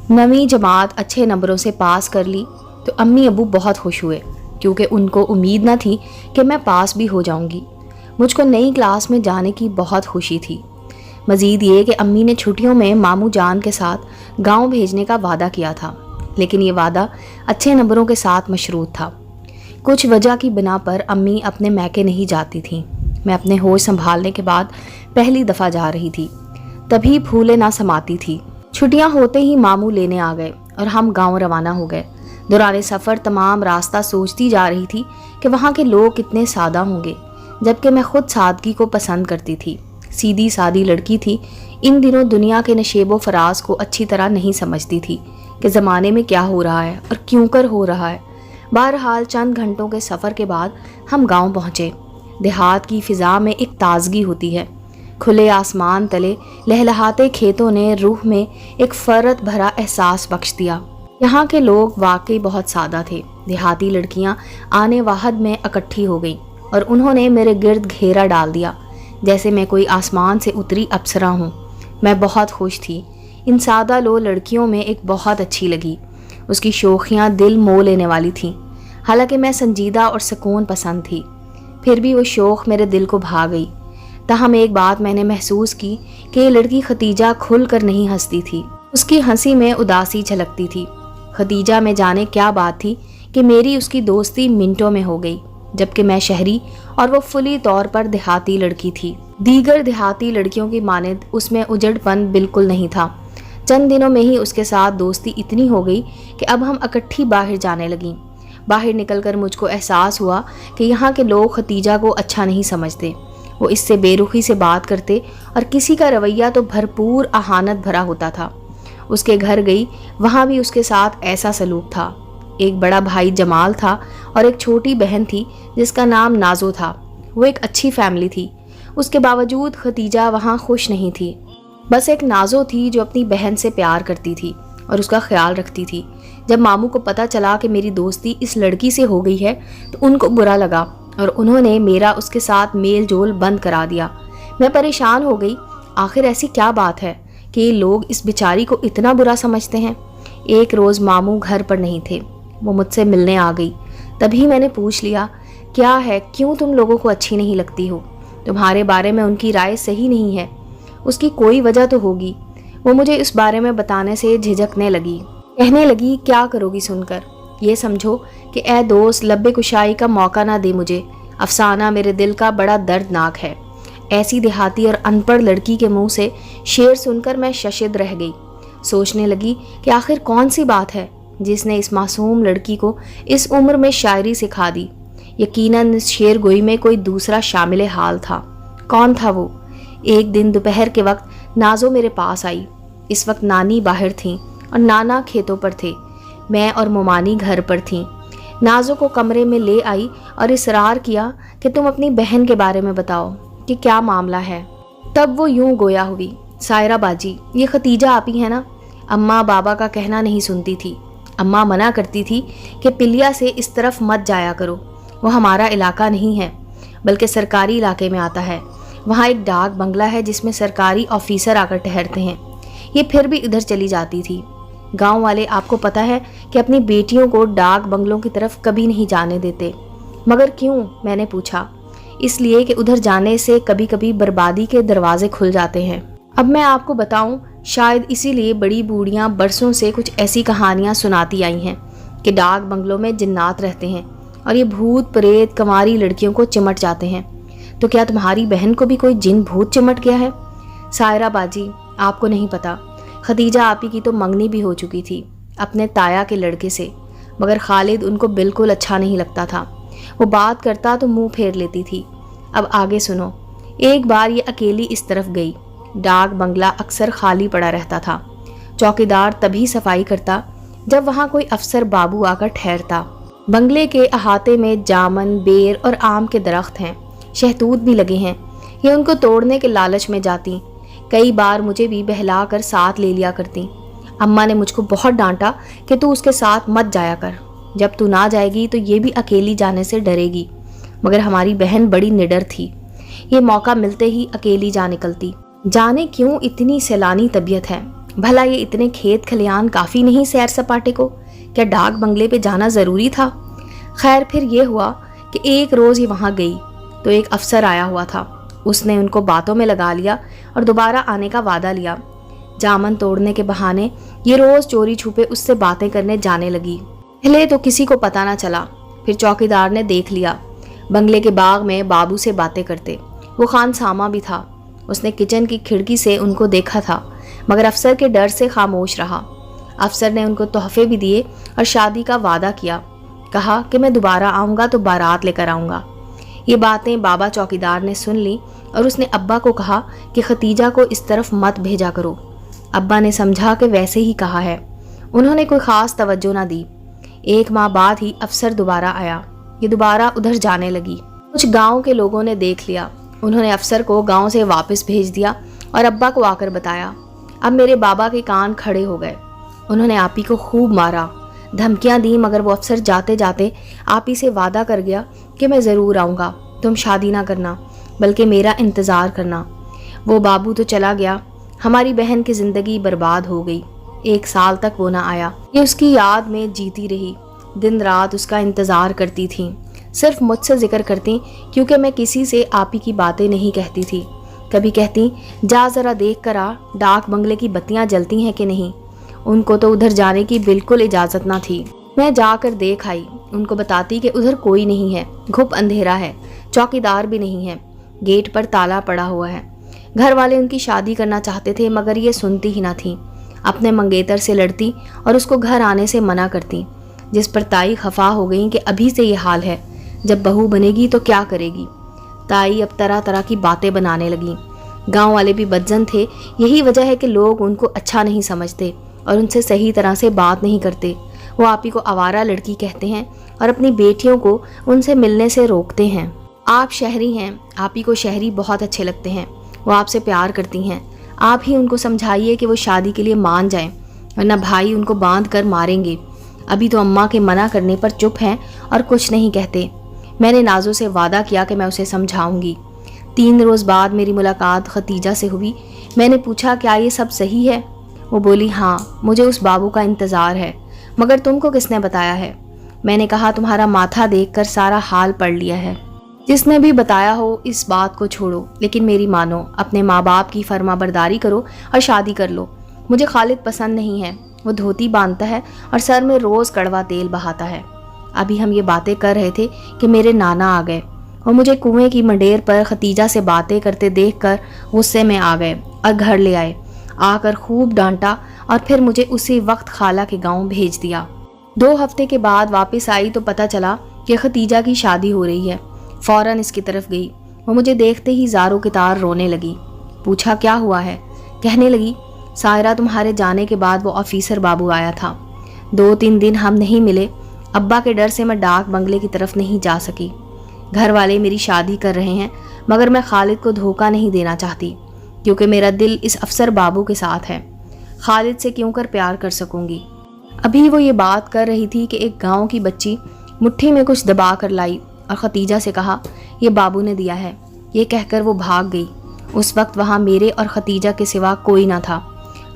9वीं जमात अच्छे नंबरों से पास कर ली तो अम्मी अबू बहुत खुश हुए, क्योंकि उनको उम्मीद न थी कि मैं पास भी हो जाऊंगी। मुझको नई क्लास में जाने की बहुत खुशी थी। मज़ीद ये कि अम्मी ने छुट्टियों में मामू जान के साथ गांव भेजने का वादा किया था, लेकिन ये वादा अच्छे नंबरों के साथ मशरूत था। कुछ वजह की बिना पर अम्मी अपने मैके नहीं जाती थीं। मैं अपने होश संभालने के बाद पहली दफ़ा जा रही थी, तभी फूले ना समाती थी। छुट्टियां होते ही मामू लेने आ गए और हम गांव रवाना हो गए। दौरान सफ़र तमाम रास्ता सोचती जा रही थी कि वहाँ के लोग कितने सादा होंगे, जबकि मैं खुद सादगी को पसंद करती थी। सीधी सादी लड़की थी। इन दिनों दुनिया के नशेबो फराज को अच्छी तरह नहीं समझती थी कि ज़माने में क्या हो रहा है और क्यों कर हो रहा है। बहरहाल चंद घंटों के सफ़र के बाद हम गांव पहुँचे। देहात की फ़िज़ा में एक ताजगी होती है। खुले आसमान तले लहलहाते खेतों ने रूह में एक फ़रत भरा एहसास बख्श दिया। यहाँ के लोग वाकई बहुत सादा थे। देहाती लड़कियाँ आने वाहद में इकट्ठी हो गईं और उन्होंने मेरे गिर्द घेरा डाल दिया, जैसे मैं कोई आसमान से उतरी अप्सरा हूँ। मैं बहुत खुश थी। इन सादा लो लड़कियों में एक बहुत अच्छी लगी। उसकी शोखियाँ दिल मोह लेने वाली थीं। हालांकि मैं संजीदा और सुकून पसंद थी, फिर भी वो शौक़ मेरे दिल को भा गई। ताहम एक बात मैंने महसूस की कि ये लड़की खतीजा खुल कर नहीं हंसती थी। उसकी हंसी में उदासी झलकती थी। खतीजा में जाने क्या बात थी कि मेरी उसकी दोस्ती मिनटों में हो गई, जबकि मैं शहरी और वो फुली तौर पर देहाती लड़की थी। दीगर देहाती लड़कियों की मानद उसमें उजड़पन बिल्कुल नहीं था। चंद दिनों में ही उसके साथ दोस्ती इतनी हो गई कि अब हम इकट्ठी बाहर जाने लगीं। बाहर निकलकर मुझको एहसास हुआ कि यहाँ के लोग खतीजा को अच्छा नहीं समझते। वो इससे बेरुखी से बात करते और किसी का रवैया तो भरपूर अहानत भरा होता था। उसके घर गई, वहाँ भी उसके साथ ऐसा सलूक था। एक बड़ा भाई जमाल था और एक छोटी बहन थी जिसका नाम नाजो था। वो एक अच्छी फैमिली थी। उसके बावजूद खतीजा वहाँ खुश नहीं थी। बस एक नाजो थी जो अपनी बहन से प्यार करती थी और उसका ख्याल रखती थी। जब मामू को पता चला कि मेरी दोस्ती इस लड़की से हो गई है तो उनको बुरा लगा और उन्होंने मेरा उसके साथ मेल जोल बंद करा दिया। मैं परेशान हो गई। आखिर ऐसी क्या बात है कि ये लोग इस बेचारी को इतना बुरा समझते हैं। एक रोज़ मामू घर पर नहीं थे। वो मुझसे मिलने आ गई। तभी मैंने पूछ लिया, क्या है, क्यों तुम लोगों को अच्छी नहीं लगती हो? तुम्हारे बारे में उनकी राय सही नहीं है। उसकी कोई वजह तो होगी। वो मुझे इस बारे में बताने से झिझकने लगी। कहने लगी, क्या करोगी सुनकर? ये समझो कि ए दोस्त, लब्बे कुशाई का मौका ना दे मुझे। अफसाना मेरे दिल का बड़ा दर्दनाक है। ऐसी देहाती और अनपढ़ लड़की के मुंह से शेर सुनकर मैं शशिद रह गई। सोचने लगी कि आखिर कौन सी बात है जिसने इस मासूम लड़की को इस उम्र में शायरी सिखा दी। यकीनन इस शेर गोई में कोई दूसरा शामिल हाल था। कौन था वो? एक दिन दोपहर के वक्त नाजो मेरे पास आई। इस वक्त नानी बाहर थीं और नाना खेतों पर थे। मैं और मोमानी घर पर थीं। नाजो को कमरे में ले आई और इसरार किया कि तुम अपनी बहन के बारे में बताओ कि क्या मामला है। तब वो यूं गोया हुई, सायरा बाजी, ये खतीजा आपी है ना? अम्मा बाबा का कहना नहीं सुनती थी। अम्मा मना करती थी कि पिलिया से इस तरफ मत जाया करो, वो हमारा इलाका नहीं है बल्कि सरकारी इलाके में आता है। वहाँ एक डाक बंगला है जिसमें सरकारी ऑफिसर आकर ठहरते हैं। ये फिर भी इधर चली जाती थी। गांव वाले, आपको पता है, कि अपनी बेटियों को डाक बंगलों की तरफ कभी नहीं जाने देते। मगर क्यों? मैंने पूछा। इसलिए कि उधर जाने से कभी कभी बर्बादी के दरवाजे खुल जाते हैं। अब मैं आपको बताऊं, शायद इसीलिए बड़ी बूढ़ियां बरसों से कुछ ऐसी कहानियां सुनाती आई हैं कि डाक बंगलों में जिन्नात रहते हैं और ये भूत प्रेत कंवारी लड़कियों को चिमट जाते हैं। तो क्या तुम्हारी बहन को भी कोई जिन भूत चिमट गया है? सायरा बाजी, आपको नहीं पता, खदीजा आपी की तो मंगनी भी हो चुकी थी अपने ताया के लड़के से, मगर खालिद उनको बिल्कुल अच्छा नहीं लगता था। वो बात करता तो मुंह फेर लेती थी। अब आगे सुनो। एक बार ये अकेली इस तरफ गई। डाक बंगला अक्सर खाली पड़ा रहता था। चौकीदार तभी सफाई करता जब वहाँ कोई अफसर बाबू आकर ठहरता। बंगले के अहाते में जामन, बेर और आम के दरख्त हैं। शहतूत भी लगे हैं। ये उनको तोड़ने के लालच में जाती। कई बार मुझे भी बहला कर साथ ले लिया करती। अम्मा ने मुझको बहुत डांटा कि तू उसके साथ मत जाया कर। जब तू ना जाएगी तो ये भी अकेली जाने से डरेगी। मगर हमारी बहन बड़ी निडर थी। ये मौका मिलते ही अकेली जा निकलती। जाने क्यों इतनी सैलानी तबीयत है। भला ये इतने खेत खलियान काफ़ी नहीं सैर सपाटे को? क्या डाक बंगले पे जाना ज़रूरी था? खैर फिर ये हुआ कि एक रोज़ ये वहाँ गई तो एक अफसर आया हुआ था। उसने उनको बातों में लगा लिया और दोबारा आने का वादा लिया। जामन तोड़ने के बहाने ये रोज़ चोरी छुपे उससे बातें करने जाने लगी। पहले तो किसी को पता ना चला, फिर चौकीदार ने देख लिया बंगले के बाग में बाबू से बातें करते। वो खान सामा भी था। उसने किचन की खिड़की से उनको देखा था, मगर अफसर के डर से खामोश रहा। अफसर ने उनको तोहफे भी दिए और शादी का वादा किया। कहा कि मैं दोबारा आऊँगा तो बारात लेकर आऊँगा। ये बातें बाबा चौकीदार ने सुन ली और उसने अब्बा को कहा कि खतीजा को इस तरफ मत भेजा करो। अब्बा ने समझा कि वैसे ही कहा है। उन्होंने कोई ख़ास तवज्जो ना दी। एक माह बाद ही अफसर दोबारा आया। ये दोबारा उधर जाने लगी। कुछ गांव के लोगों ने देख लिया। उन्होंने अफसर को गांव से वापस भेज दिया और अब्बा को आकर बताया। अब मेरे बाबा के कान खड़े हो गए। उन्होंने आपी को खूब मारा, धमकियां दी, मगर वो अफसर जाते जाते आपी से वादा कर गया कि मैं ज़रूर आऊँगा, तुम शादी ना करना बल्कि मेरा इंतज़ार करना। वो बाबू तो चला गया, हमारी बहन की ज़िंदगी बर्बाद हो गई। 1 साल तक वो ना आया। ये उसकी याद में जीती रही, दिन रात उसका इंतज़ार करती थी। सिर्फ मुझसे जिक्र करती क्योंकि मैं किसी से आपी की बातें नहीं कहती थी। कभी कहती जा ज़रा देख कर आ डाक बंगले की बत्तियां जलती हैं कि नहीं। उनको तो उधर जाने की बिल्कुल इजाज़त ना थी। मैं जाकर देख आई। उनको बताती कि उधर कोई नहीं है, घुप अंधेरा है, चौकीदार भी नहीं है, गेट पर ताला पड़ा हुआ है। घर वाले उनकी शादी करना चाहते थे मगर ये सुनती ही ना थी। अपने मंगेतर से लड़ती और उसको घर आने से मना करती, जिस पर ताई खफा हो गई कि अभी से ये हाल है, जब बहू बनेगी तो क्या करेगी। ताई अब तरह तरह की बातें बनाने लगी। गांव वाले भी बदजन थे। यही वजह है कि लोग उनको अच्छा नहीं समझते और उनसे सही तरह से बात नहीं करते। वो आपी को आवारा लड़की कहते हैं और अपनी बेटियों को उनसे मिलने से रोकते हैं। आप शहरी हैं, आपी को शहरी बहुत अच्छे लगते हैं, वो आपसे प्यार करती हैं। आप ही उनको समझाइए कि वो शादी के लिए मान जाएं, वरना भाई उनको बांध कर मारेंगे। अभी तो अम्मा के मना करने पर चुप हैं और कुछ नहीं कहते। मैंने नाजो से वादा किया कि मैं उसे समझाऊंगी। 3 रोज़ बाद मेरी मुलाकात खतीजा से हुई। मैंने पूछा क्या ये सब सही है? वो बोली हाँ, मुझे उस बाबू का इंतज़ार है, मगर तुमको किसने बताया है? मैंने कहा तुम्हारा माथा देखकर सारा हाल पढ़ लिया है। जिसने भी बताया हो इस बात को छोड़ो, लेकिन मेरी मानो, अपने माँ बाप की फर्माबरदारी करो और शादी कर लो। मुझे खालिद पसंद नहीं है। वो धोती बांधता है और सर में रोज़ कड़वा तेल बहाता है। अभी हम ये बातें कर रहे थे कि मेरे नाना आ गए और मुझे कुएं की मंडेर पर खतीजा से बातें करते देखकर गुस्से में आ गए और घर ले आए। आकर खूब डांटा और फिर मुझे उसी वक्त खाला के गांव भेज दिया। 2 हफ्ते के बाद वापस आई तो पता चला कि खतीजा की शादी हो रही है। फौरन इसकी तरफ गई। वो मुझे देखते ही ज़ारों की तार रोने लगी। पूछा क्या हुआ है? कहने लगी सायरा, तुम्हारे जाने के बाद वो ऑफिसर बाबू आया था। 2-3 दिन हम नहीं मिले। अब्बा के डर से मैं डाक बंगले की तरफ नहीं जा सकी। घर वाले मेरी शादी कर रहे हैं, मगर मैं खालिद को धोखा नहीं देना चाहती, क्योंकि मेरा दिल इस अफसर बाबू के साथ है। खालिद से क्यों कर प्यार कर सकूंगी। अभी वो ये बात कर रही थी कि एक गांव की बच्ची मुट्ठी में कुछ दबा कर लाई और खतीजा से कहा ये बाबू ने दिया है। ये कहकर वो भाग गई। उस वक्त वहाँ मेरे और खतीजा के सिवा कोई ना था।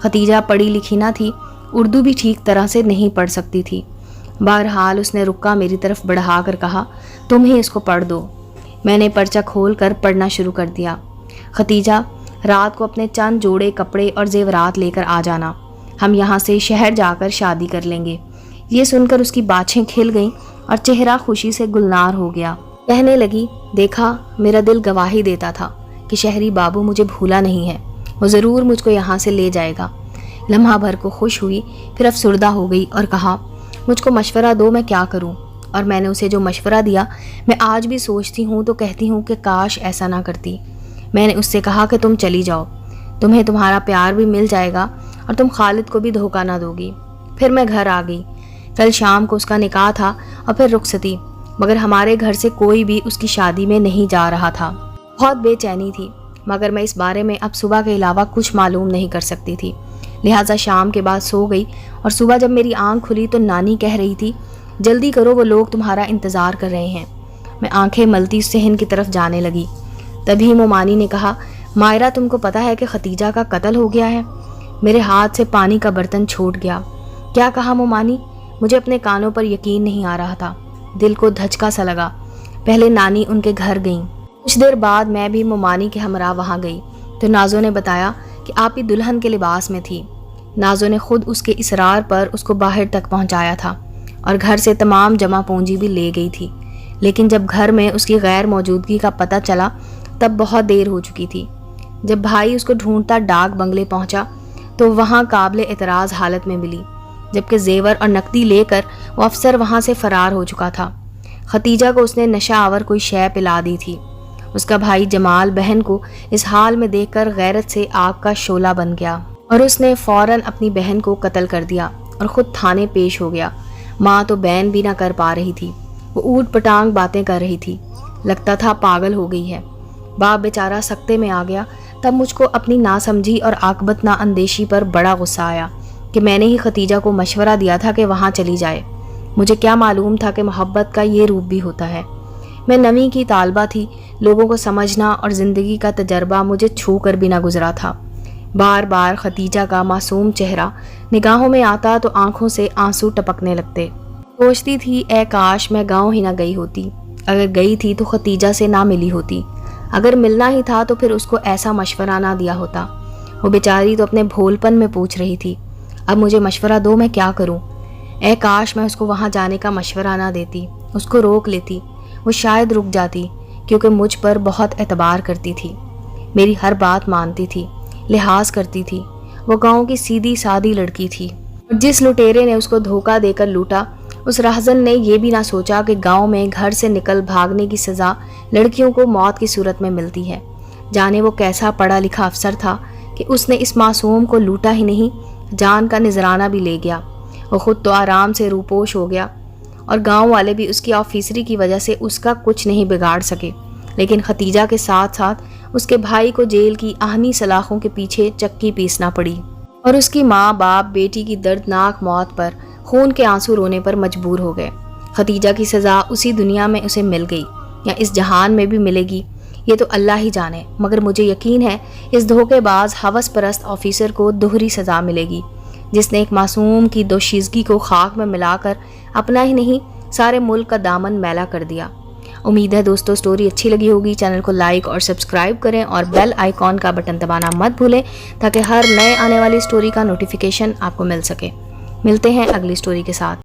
खतीजा पढ़ी लिखी ना थी, उर्दू भी ठीक तरह से नहीं पढ़ सकती थी। बहरहाल उसने रुक्का मेरी तरफ बढ़ा कर कहा तुम ही इसको पढ़ दो। मैंने पर्चा खोल कर पढ़ना शुरू कर दिया। खतीजा, रात को अपने चंद जोड़े कपड़े और जेवरात लेकर आ जाना, हम यहाँ से शहर जाकर शादी कर लेंगे। ये सुनकर उसकी बाछें खिल गईं और चेहरा खुशी से गुलनार हो गया। कहने लगी देखा, मेरा दिल गवाही देता था कि शहरी बाबू मुझे भूला नहीं है, वो ज़रूर मुझको यहाँ से ले जाएगा। लम्हा भर को खुश हुई, फिर अफसुर्दा हो गई और कहा मुझको मशवरा दो, मैं क्या करूं। और मैंने उसे जो मशवरा दिया मैं आज भी सोचती हूँ तो कहती हूँ कि काश ऐसा ना करती। मैंने उससे कहा कि तुम चली जाओ, तुम्हें तुम्हारा प्यार भी मिल जाएगा और तुम खालिद को भी धोखा ना दोगी। फिर मैं घर आ गई। कल शाम को उसका निकाह था और फिर रुखसती, मगर हमारे घर से कोई भी उसकी शादी में नहीं जा रहा था। बहुत बेचैनी थी, मगर मैं इस बारे में अब सुबह के अलावा कुछ मालूम नहीं कर सकती थी। लिहाजा शाम के बाद सो गई और सुबह जब मेरी आंख खुली तो नानी कह रही थी जल्दी करो, वो लोग तुम्हारा इंतज़ार कर रहे हैं। मैं आंखें मलती सहन की तरफ जाने लगी। तभी मोमानी ने कहा मायरा, तुमको पता है कि खतीजा का कत्ल हो गया है। میرے ہاتھ سے پانی کا برتن چھوٹ گیا۔ کیا کہا مومانی؟ مجھے اپنے کانوں پر یقین نہیں آ رہا تھا۔ دل کو دھچکا سا لگا۔ پہلے نانی ان کے گھر گئیں، کچھ دیر بعد میں بھی مومانی کے ہمراہ وہاں گئی تو نازو نے بتایا کہ آپی دلہن کے لباس میں تھی۔ نازو نے خود اس کے اصرار پر اس کو باہر تک پہنچایا تھا اور گھر سے تمام جمع پونجی بھی لے گئی تھی، لیکن جب گھر میں اس کی غیر موجودگی کا پتہ چلا تب بہت دیر ہو چکی تھی۔ جب بھائی اس کو ڈھونڈتا ڈاک بنگلے پہنچا تو وہاں قابل اعتراض حالت میں ملی، جبکہ زیور اور نقدی لے کر وہ افسر وہاں سے فرار ہو چکا تھا۔ ختیجہ کو اس نے نشہ آور کوئی شے پلا دی تھی۔ اس کا بھائی جمال بہن کو اس حال میں دیکھ کر غیرت سے آگ کا شعلہ بن گیا اور اس نے فوراً اپنی بہن کو قتل کر دیا اور خود تھانے پیش ہو گیا۔ ماں تو بین بھی نہ کر پا رہی تھی، وہ اوٹ پٹانگ باتیں کر رہی تھی، لگتا تھا پاگل ہو گئی ہے۔ باپ بیچارہ سکتے میں آ گیا۔ تب مجھ کو اپنی ناسمجھی اور عاقبت نا اندیشی پر بڑا غصہ آیا کہ میں نے ہی ختیجہ کو مشورہ دیا تھا کہ وہاں چلی جائے۔ مجھے کیا معلوم تھا کہ محبت کا یہ روپ بھی ہوتا ہے۔ میں نویں کی طالبہ تھی، لوگوں کو سمجھنا اور زندگی کا تجربہ مجھے چھو کر بھی نہ گزرا تھا۔ بار بار ختیجہ کا معصوم چہرہ نگاہوں میں آتا تو آنکھوں سے آنسو ٹپکنے لگتے۔ سوچتی تھی اے کاش میں گاؤں ہی نہ گئی ہوتی، اگر گئی تھی تو ختیجہ سے نہ ملی ہوتی، اگر ملنا ہی تھا تو پھر اس کو ایسا مشورہ نہ دیا ہوتا۔ وہ بیچاری تو اپنے بھولپن میں پوچھ رہی تھی، اب مجھے مشورہ دو، میں کیا کروں؟ اے کاش میں اس کو وہاں جانے کا مشورہ نہ دیتی، اس کو روک لیتی، وہ شاید رک جاتی، کیونکہ مجھ پر بہت اعتبار کرتی تھی، میری ہر بات مانتی تھی، لحاظ کرتی تھی۔ وہ گاؤں کی سیدھی سادی لڑکی تھی اور جس لٹیرے نے اس کو دھوکہ دے کر لوٹا، اس رہزن نے یہ بھی نہ سوچا کہ گاؤں میں گھر سے نکل بھاگنے کی سزا لڑکیوں کو موت کی صورت میں ملتی ہے۔ جانے وہ کیسا پڑھا لکھا افسر تھا کہ اس نے اس معصوم کو لوٹا ہی نہیں، جان کا نذرانہ بھی لے گیا۔ وہ خود تو آرام سے روپوش ہو گیا اور گاؤں والے بھی اس کی آفیسری کی وجہ سے اس کا کچھ نہیں بگاڑ سکے، لیکن ختیجہ کے ساتھ ساتھ اس کے بھائی کو جیل کی آہنی سلاخوں کے پیچھے چکی پیسنا پڑی اور اس کی ماں باپ بیٹی کی دردناک موت پر خون کے آنسو رونے پر مجبور ہو گئے۔ ختیجہ کی سزا اسی دنیا میں اسے مل گئی یا اس جہان میں بھی ملے گی، یہ تو اللہ ہی جانے، مگر مجھے یقین ہے اس دھوکے باز ہوس پرست آفیسر کو دوہری سزا ملے گی، جس نے ایک معصوم کی دوشیزگی کو خاک میں ملا کر اپنا ہی نہیں سارے ملک کا دامن میلا کر دیا۔ امید ہے دوستو سٹوری اچھی لگی ہوگی۔ چینل کو لائک اور سبسکرائب کریں اور بیل آئیکن کا بٹن دبانا مت بھولیں تاکہ ہر نئے آنے والی سٹوری کا نوٹیفیکیشن آپ کو مل سکے۔ ملتے ہیں اگلی سٹوری کے ساتھ۔